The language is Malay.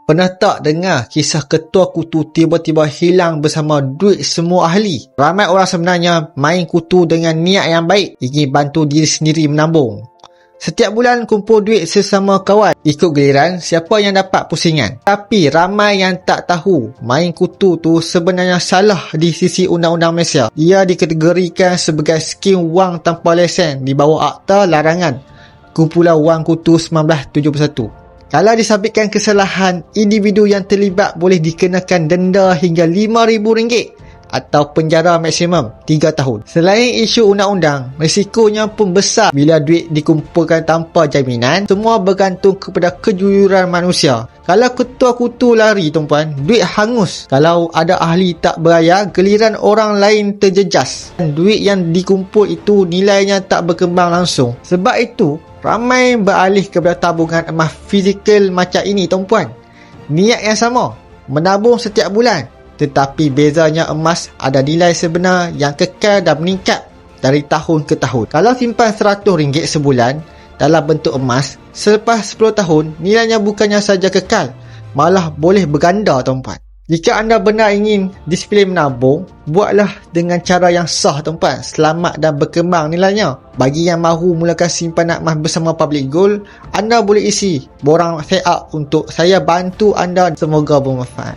Pernah tak dengar kisah ketua kutu tiba-tiba hilang bersama duit semua ahli? Ramai orang sebenarnya main kutu dengan niat yang baik, ingin bantu diri sendiri menabung. Setiap bulan kumpul duit sesama kawan, ikut giliran siapa yang dapat pusingan. Tapi ramai yang tak tahu main kutu tu sebenarnya salah di sisi Undang-Undang Malaysia. Ia dikategorikan sebagai skim wang tanpa lesen di bawah Akta Larangan Kumpulan Wang Kutu 1971. Kalau disabitkan kesalahan, individu yang terlibat boleh dikenakan denda hingga RM5,000 atau penjara maksimum 3 tahun. Selain isu undang-undang, risikonya pun besar bila duit dikumpulkan tanpa jaminan. Semua bergantung kepada kejujuran manusia. Kalau ketua kutu lari, tuan-puan, duit hangus. Kalau ada ahli tak beraya, geliran orang lain terjejas. Duit yang dikumpul itu nilainya tak berkembang langsung. Sebab itu, ramai beralih kepada tabungan emas fizikal macam ini, tuan-puan. Niat yang sama, menabung setiap bulan. Tetapi bezanya emas ada nilai sebenar yang kekal dan meningkat dari tahun ke tahun. Kalau simpan RM100 sebulan dalam bentuk emas, selepas 10 tahun, nilainya bukannya saja kekal, malah boleh berganda, tuan-puan. Jika anda benar ingin disiplin menabung, buatlah dengan cara yang sah, tuan-puan. Selamat dan berkembang nilainya. Bagi yang mahu mulakan simpanan emas bersama Public Gold, anda boleh isi borang set up untuk saya bantu anda. Semoga bermanfaat.